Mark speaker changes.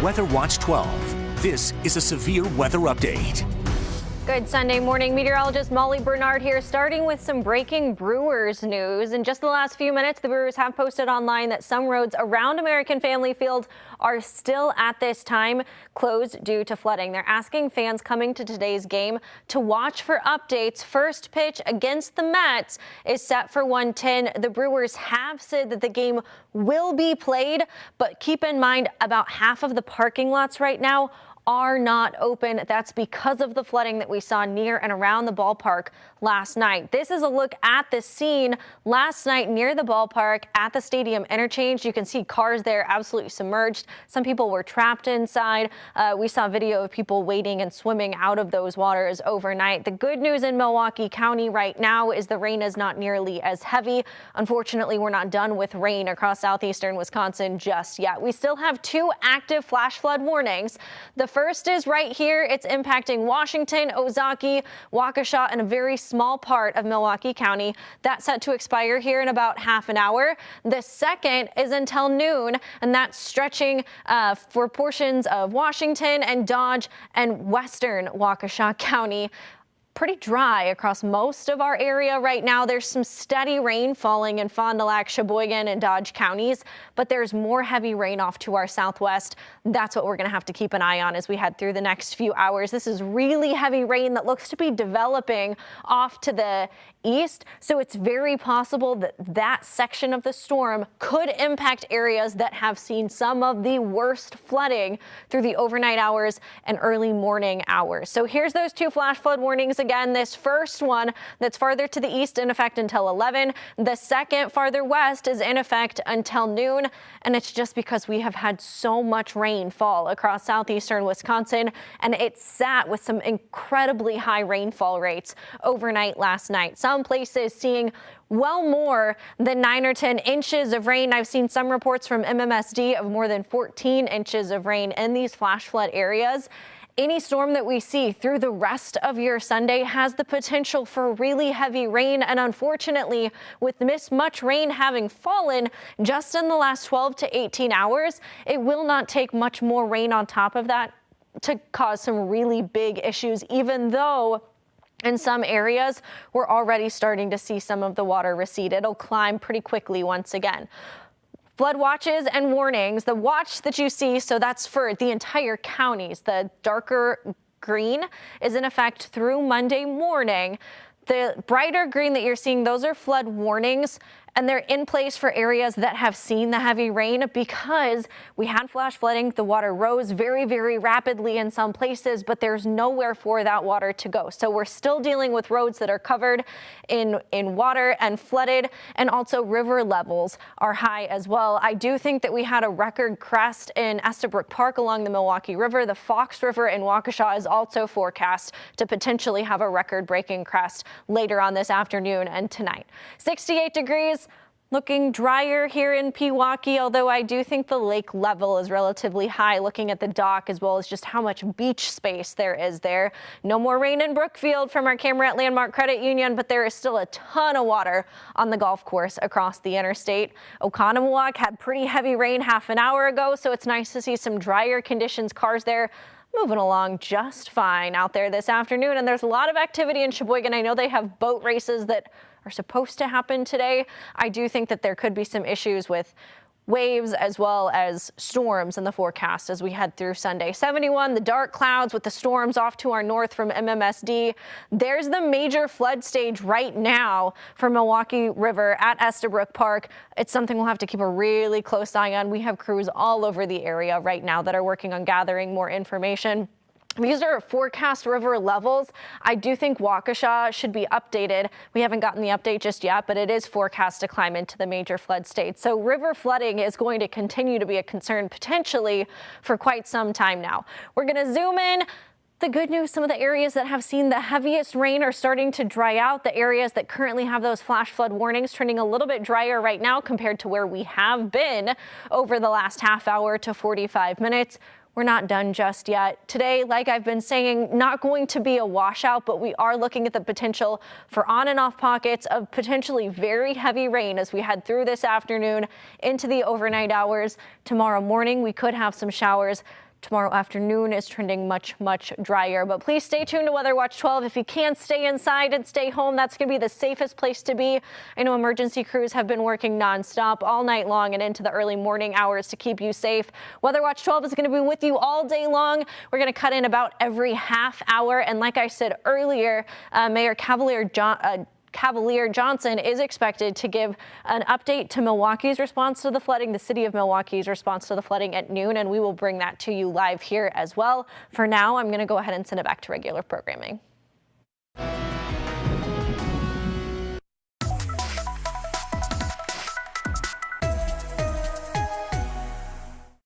Speaker 1: Weather Watch 12. This is a severe weather update.
Speaker 2: Good Sunday morning. Meteorologist Molly Bernard here, starting with some breaking Brewers news. In just the last few minutes, the Brewers have posted online that some roads around American Family Field are still at this time closed due to flooding. They're asking fans coming to today's game to watch for updates. First pitch against the Mets is set for 1:10. The Brewers have said that the game will be played, but keep in mind about half of the parking lots right now are not open. That's because of the flooding that we saw near and around the ballpark last night. This is a look at the scene last night near the ballpark at the stadium interchange. You can see cars there absolutely submerged. Some people were trapped inside. We saw video of people wading and swimming out of those waters overnight. The good news in Milwaukee County right now is the rain is not nearly as heavy. Unfortunately, we're not done with rain across southeastern Wisconsin just yet. We still have 2 active flash flood warnings. The first is right here. It's impacting Washington, Ozaukee, Waukesha, and a very small part of Milwaukee County. That's set to expire here in about half an hour. The second is until noon, and that's stretching for portions of Washington and Dodge and western Waukesha County. Pretty dry across most of our area right now. There's some steady rain falling in Fond du Lac, Sheboygan, and Dodge counties, but there's more heavy rain off to our southwest. That's what we're going to have to keep an eye on as we head through the next few hours. This is really heavy rain that looks to be developing off to the east, so it's very possible that that section of the storm could impact areas that have seen some of the worst flooding through the overnight hours and early morning hours. So here's those 2 flash flood warnings again. This first one that's farther to the east in effect until 11. The second farther west is in effect until noon, and it's just because we have had so much rain fall across southeastern Wisconsin, and it sat with some incredibly high rainfall rates overnight last night. Some places seeing well more than 9 or 10 inches of rain. I've seen some reports from MMSD of more than 14 inches of rain in these flash flood areas. Any storm that we see through the rest of your Sunday has the potential for really heavy rain. And unfortunately, with this much rain having fallen just in the last 12 to 18 hours, it will not take much more rain on top of that to cause some really big issues, even though in some areas we're already starting to see some of the water recede. It'll climb pretty quickly once again. Flood watches and warnings. The watch that you see, so that's for the entire counties. The darker green is in effect through Monday morning. The brighter green that you're seeing, those are flood warnings, and they're in place for areas that have seen the heavy rain because we had flash flooding. The water rose very, very rapidly in some places, but there's nowhere for that water to go. So we're still dealing with roads that are covered in water and flooded, and also river levels are high as well. I do think that we had a record crest in Estabrook Park along the Milwaukee River. The Fox River in Waukesha is also forecast to potentially have a record-breaking crest later on this afternoon and tonight. 68 degrees. Looking drier here in Pewaukee, although I do think the lake level is relatively high looking at the dock as well as just how much beach space there is there. No more rain in Brookfield from our camera at Landmark Credit Union, but there is still a ton of water on the golf course across the interstate. Oconomowoc had pretty heavy rain half an hour ago, so it's nice to see some drier conditions. Cars there moving along just fine out there this afternoon, and there's a lot of activity in Sheboygan. I know they have boat races that are supposed to happen today. I do think that there could be some issues with waves as well as storms in the forecast as we head through Sunday. 71, the dark clouds with the storms off to our north from MMSD. There's the major flood stage right now for Milwaukee River at Estabrook Park. It's something we'll have to keep a really close eye on. We have crews all over the area right now that are working on gathering more information. These are forecast river levels. I do think Waukesha should be updated. We haven't gotten the update just yet, but it is forecast to climb into the major flood state. So river flooding is going to continue to be a concern potentially for quite some time now. We're going to zoom in. The good news, some of the areas that have seen the heaviest rain are starting to dry out. The areas that currently have those flash flood warnings trending a little bit drier right now compared to where we have been over the last half hour to 45 minutes. We're not done just yet. Today, like I've been saying, not going to be a washout, but we are looking at the potential for on and off pockets of potentially very heavy rain as we head through this afternoon into the overnight hours. Tomorrow morning, we could have some showers. Tomorrow afternoon is trending much drier, but please stay tuned to Weather Watch 12. If you can't stay inside and stay home, that's going to be the safest place to be. I know emergency crews have been working nonstop all night long and into the early morning hours to keep you safe. Weather Watch 12 is going to be with you all day long. We're going to cut in about every half hour. And like I said earlier, Mayor Cavalier Johnson is expected to give an update to Milwaukee's response to the flooding, the city of Milwaukee's response to the flooding at noon, and we will bring that to you live here as well. For now, I'm going to go ahead and send it back to regular programming.